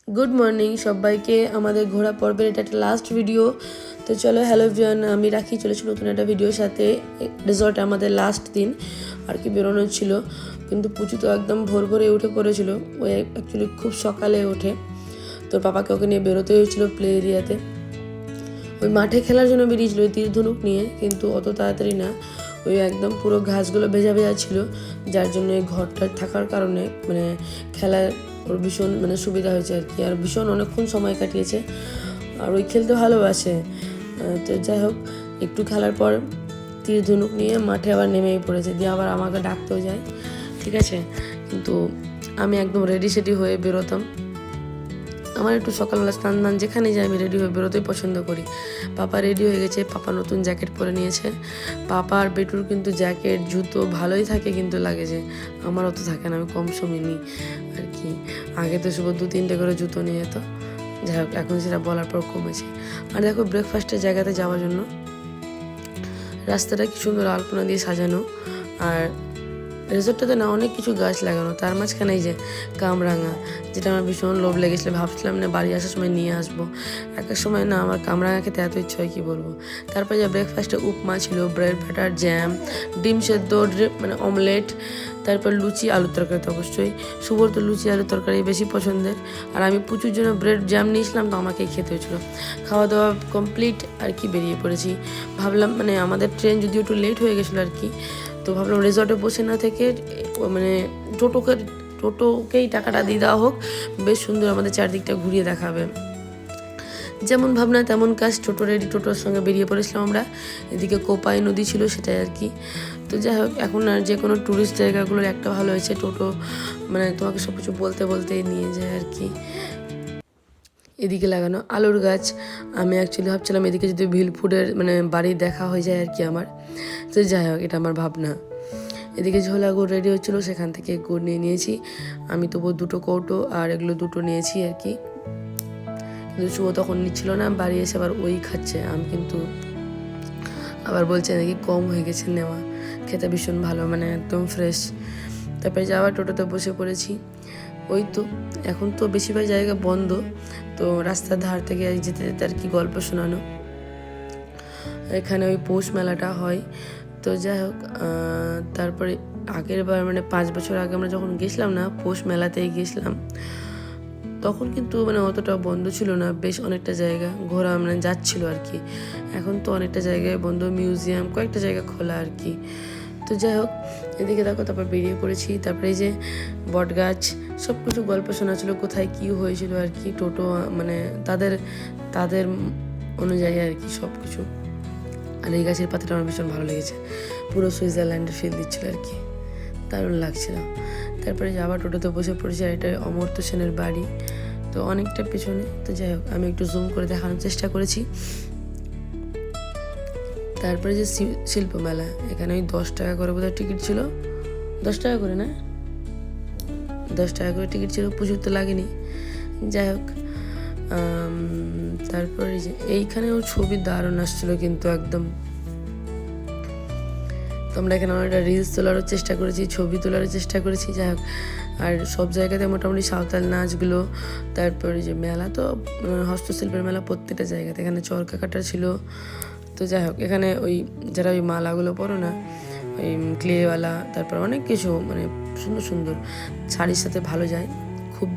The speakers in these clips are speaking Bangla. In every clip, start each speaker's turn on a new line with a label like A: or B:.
A: গুড মর্নিং সবাইকে। আমাদের ঘোরা পর্বের এটা একটা লাস্ট ভিডিও। তো চলো, হ্যালো এভরিওয়ান, আমি রাখি চলেছি নতুন একটা ভিডিওর সাথে। রিসর্টে আমাদের লাস্ট দিন আর কি বেরোনোর ছিল, কিন্তু পুচু তো একদম ভোর ভোরে উঠে পড়েছিল। ও অ্যাকচুয়ালি খুব সকালে ওঠে। তোর পাপাকে ওকে নিয়ে বেরোতে হয়েছিল প্লে এরিয়াতে। ওই মাঠে খেলার জন্য বেরিয়েছিল ওই তীর ধনুক নিয়ে, কিন্তু অত তাড়াতাড়ি না। ওই একদম পুরো ঘাসগুলো ভেজা ভেজা ছিল, যার জন্য এই ঘরটা থাকার কারণে মানে খেলার ওর ভীষণ সুবিধা হয়েছে আর কি। আর ভীষণ অনেকক্ষণ সময় কাটিয়েছে, আর ওই খেলতে ভালোবাসে। তো যাই হোক, একটু খেলার পর তীর ধনুক নিয়ে মাঠে আবার নেমেই পড়েছে, দিয়ে আবার আমাকে ডাকতেও যায়, ঠিক আছে। কিন্তু আমি একদম রেডি সেডি হয়ে বেরোতাম। আমার একটু সকালবেলা স্নান দান যেখানে যাই আমি রেডি হয়ে বেরোতেই পছন্দ করি। পাপা রেডি হয়ে গেছে, পাপা নতুন জ্যাকেট পরে নিয়েছে। পাপা আর বেটুর কিন্তু জ্যাকেট জুতো ভালোই থাকে, কিন্তু লাগে যে আমার অত থাকে না, আমি কম সময় নিই আর কি। আগে তো শুভ 2-3টে করে জুতো নিয়ে যেত, যাই হোক এখন সেটা বলার পর কমেছে। আর দেখো, ব্রেকফাস্টের জায়গাতে যাওয়ার জন্য রাস্তাটা কি সুন্দর আলপনা দিয়ে সাজানো। আর রিসোর্টটাতে না অনেক কিছু গাছ লাগানো, তার মাঝখানে এই যে কামরাঙা, যেটা আমার ভীষণ লোভ লেগেছিলো। ভাবছিলাম না বাড়ি আসার সময় নিয়ে আসবো। এক এক সময় না আমার কামরাঙা খেতে এত ইচ্ছা হয় কি বলবো। তারপরে যে ব্রেকফাস্টে উপমা ছিল, ব্রেড বাটার, জ্যাম, ডিম সেদ্ধ, অমলেট, তারপর লুচি, আলুর তরকারি। তো অবশ্যই শুভর তো লুচি আলুর তরকারি বেশি পছন্দের, আর আমি প্রচুর জন্য ব্রেড জ্যাম নিয়েছিলাম, তো আমাকেই খেতে হয়েছিলো। খাওয়া দাওয়া কমপ্লিট আর কি, বেরিয়ে পড়েছি। ভাবলাম আমাদের ট্রেন যদিও একটু লেট হয়ে গেছিলো আর কি, তো ভাবলাম রিসর্টে বসে না থেকে টোটোকেই টাকাটা দিয়ে দেওয়া হোক, বেশ সুন্দর আমাদের চারদিকটা ঘুরিয়ে দেখাবে। যেমন ভাবনা তেমন কাজ, টোটোর সঙ্গে বেরিয়ে পড়েছিলাম আমরা। এদিকে কোপাই নদী ছিল, সেটাই আর কি। তো যাই হোক, এখন আর যে কোনো ট্যুরিস্ট জায়গাগুলোর একটা ভালো হয়েছে, টোটো তোমাকে সব কিছু বলতে বলতে নিয়ে যায় আর কি। এদিকে লাগানো আলুর গাছ, আমি অ্যাকচুয়ালি ভাবছিলাম এদিকে যদি ভিলফুডের বাড়ি দেখা হয়ে যায় আর কি আমার। তো যাই হোক, এটা আমার ভাবনা। এদিকে ঝোলা গুড় রেডি হচ্ছিলো, সেখান থেকে গুড় নিয়ে নিয়েছি আমি। তবু 2টো কৌটো আর এগুলো 2টো নিয়েছি আর কি। কিন্তু শুভ তখন নিচ্ছিল না, বাড়ি এসে আবার ওই খাচ্ছে। আমি কিন্তু আবার বলছে নাকি কম হয়ে গেছে নেওয়া। খেতে ভীষণ ভালো, একদম ফ্রেশ। তারপরে যাওয়ার টোটোতে বসে পড়েছি। ওই তো এখন তো বেশিরভাগ জায়গা বন্ধ, তো রাস্তার ধার থেকে যেতে যেতে আর কি গল্প শোনানো। এখানে ওই পৌষ মেলাটা হয়। তো যাই হোক, তারপরে আগের বার 5 বছর আগে আমরা যখন গেছিলাম না, পৌষ মেলাতেই গেছিলাম, তখন কিন্তু অতটা বন্ধ ছিল না, বেশ অনেকটা জায়গা ঘোরা যাচ্ছিল আর কি। এখন তো অনেকটা জায়গায় বন্ধ, মিউজিয়াম কয়েকটা জায়গা খোলা আর কি। তো যাই হোক, এদিকে দেখো তারপর বেরিয়ে পড়েছি। তারপরে এই যে বট গাছ, সব কিছু গল্প শোনাচ্ছিল কোথায় কী হয়েছিল আর কি। টোটো তাদের তাদের অনুযায়ী আর কি সব কিছু। আর এই গাছের পাতাটা আমার ভীষণ ভালো লেগেছে, পুরো সুইজারল্যান্ডের ফিল দিচ্ছিল আর কি, দারুণ লাগছিল। তারপরে আবার টোটোতে বসে পড়েছি, আর এটা অমর্ত্য সেনের বাড়ি, তো অনেকটা পেছনে। তো যাই হোক, আমি একটু জুম করে দেখানোর চেষ্টা করেছি। তারপরে যে শিল্প মেলা, এখানে ওই 10 টাকা করে বোধহয় টিকিট ছিল, 10 টাকা করে না, 10 টাকা করে টিকিট ছিল, প্রচুর তো লাগেনি। যাই হোক, তারপরে যে এইখানেও ছবি দারুণ আসছিল কিন্তু একদম। তো আমরা এখানে অনেকটা রিলস তোলারও চেষ্টা করেছি, ছবি তোলারও চেষ্টা করেছি। যাই হোক, আর সব জায়গাতে মোটামুটি সাঁওতাল নাচগুলো, তারপরে যে মেলা তো হস্তশিল্পের মেলা প্রত্যেকটা জায়গাতে। এখানে চরকা কাটা ছিল। তো যাই হোক, এখানে ওই যারা ওই মালাগুলো পরো না, ওই ক্লেওয়ালা, তারপর অনেক কিছু সুন্দর সুন্দর শাড়ির সাথে ভালো যায়, খুব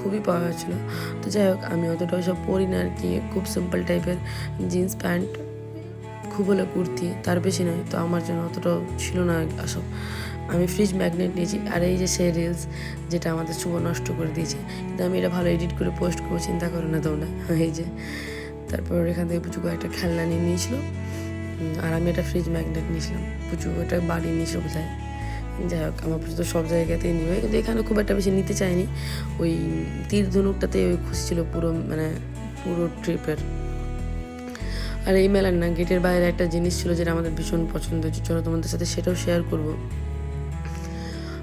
A: খুবই পাওয়া যাচ্ছিলো। তো যাই হোক, আমি অতটা ওইসব পরি না আর কি, খুব সিম্পল টাইপের জিন্স প্যান্ট, খুব হলে কুর্তি, তার বেশি নয়। তো আমার জন্য অতটাও ছিল না আসব। আমি ফ্রিজ ম্যাগনেট নিয়েছি। আর এই যে সেই রিলস, যেটা আমাদের শুভ নষ্ট করে দিয়েছে, কিন্তু আমি এটা ভালো এডিট করে পোস্ট করবো, চিন্তা করো না তোমরা। এই যে তারপর এখান থেকে পুচু একটা খেলনা নিয়ে নিয়েছিল, আর আমি একটা ফ্রিজ ম্যাগনেট নিয়েছিলাম। পুচু একটা বাড়ি নিয়েছিল বোঝায়। যাই হোক, আমার পুজো তো সব জায়গাতেই নিবে, কিন্তু এখানে খুব একটা বেশি নিতে চাইনি। ওই তীর ধনুকটাতে ওই খুশি ছিল পুরো পুরো ট্রিপের। আর এই মেলার না গেটের বাইরে একটা জিনিস ছিল যেটা আমাদের ভীষণ পছন্দ হয়েছে, চলো তোমাদের সাথে সেটাও শেয়ার করব।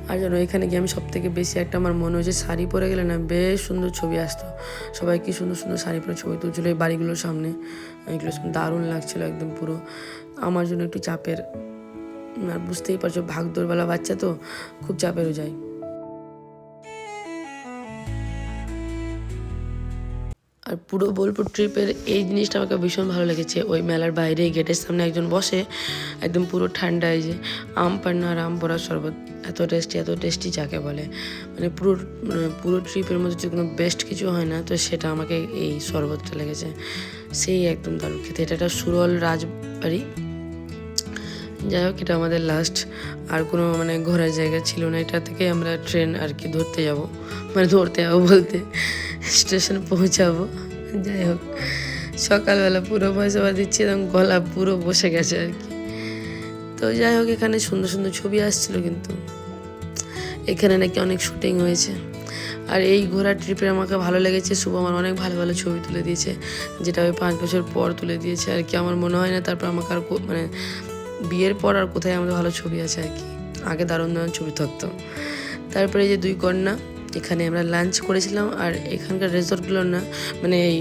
A: আর যেন এখানে গিয়ে আমি সব থেকে বেশি একটা আমার মনে হয়েছে, শাড়ি পরে গেলে না বেশ সুন্দর ছবি আসতো। সবাই কি সুন্দর সুন্দর শাড়ি পরে ছবি তুলছিল এই বাড়িগুলোর সামনে, এগুলো দারুণ লাগছিল একদম পুরো। আমার জন্য একটু চাপের, আর বুঝতেই পারছো ভাগদৌড়ওয়ালা বাচ্চা তো খুব চাপেরও যায়। আর পুরো বোলপুর ট্রিপের এই জিনিসটা আমাকে ভীষণ ভালো লেগেছে, ওই মেলার বাইরে গেটের সামনে একজন বসে একদম পুরো ঠান্ডায় যে আম পান্না আর আম পড়ার শরবত, এত টেস্টি যাকে বলে, মানে পুরো ট্রিপের মধ্যে যদি কোনো বেস্ট কিছু হয় না তো সেটা আমাকে এই শরবতটা লেগেছে, সেই একদম দারুণ খেতে। এটা একটা সুরল রাজবাড়ি। যাই হোক, এটা আমাদের লাস্ট, আর কোনো মানে ঘোরার জায়গা ছিল না, এটা থেকে আমরা ট্রেন আর কি ধরতে যাব বলতে স্টেশন পৌঁছাবো। যাই হোক, সকালবেলা পুরো পয়সা দিচ্ছি এবং গলা পুরো বসে গেছে আর কি। তো যাই হোক, এখানে সুন্দর সুন্দর ছবি আসছিল, কিন্তু এখানে নাকি অনেক শুটিং হয়েছে। আর এই ঘোরার ট্রিপে আমাকে ভালো লেগেছে, শুভ আমার অনেক ভালো ভালো ছবি তুলে দিয়েছে, যেটা ওই 5 বছর পর তুলে দিয়েছে আর কি। আমার মনে হয় না তারপর আমাকে আর মানে বিয়ের পর আর কোথায় আমাদের ভালো ছবি আছে আর কি, আগে দারুণ ছবি থাকতো। তারপরে এই যে 2 কন্যা, এখানে আমরা লাঞ্চ করেছিলাম। আর এখানকার রিসর্টগুলোর না মানে এই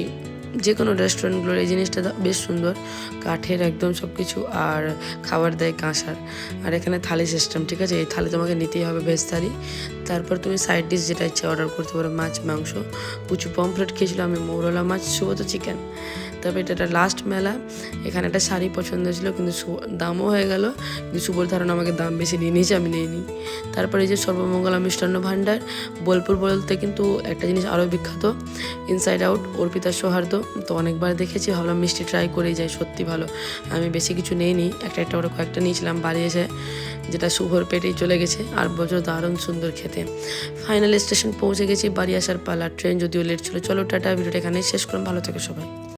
A: যে কোনো রেস্টুরেন্টগুলোর এই জিনিসটা বেশ সুন্দর, কাঠের একদম সব কিছু, আর খাবার দেয় কাঁসার। আর এখানে থালি সিস্টেম, ঠিক আছে, এই থালি তোমাকে নিতেই হবে, ভেজ থালি। তারপর তুমি সাইড ডিশ যেটা ইচ্ছা অর্ডার করতে পারো, মাছ, মাংস, কুচু পমফ্লেট খেয়েছিলো আমি, মৌরলা মাছ, শুভ তো চিকেন। তারপরে এটা একটা লাস্ট মেলা, এখানে একটা শাড়ি পছন্দ ছিল কিন্তু দামও হয়ে গেল, কিন্তু শুভর ধারণা আমাকে দাম বেশি নিয়ে নিয়েছে, আমি নিইনি। তারপরে এই যে সর্বমঙ্গলা মিষ্টান্ন ভাণ্ডার, বোলপুর বলতে কিন্তু একটা জিনিস আরও বিখ্যাত, ইনসাইড আউট, অর্পিতার সৌহার্দ্য। তো অনেকবার দেখেছি, ভাবলাম মিষ্টি ট্রাই করেই যাই, সত্যি ভালো। আমি বেশি কিছু নিইনি, একটা করে কয়েকটা নিয়েছিলাম, বাড়ি এসে যেটা শুভর পেটেই চলে গেছে, আর বছর দারুণ সুন্দর খেতে। ফাইনাল স্টেশন পৌঁছে গেছি, বাড়ি আসার পালা, ট্রেন যদিও লেট ছিল। চলো টাটা, ভিডিওটা এখানেই শেষ করলাম, ভালো থেকো সবাই।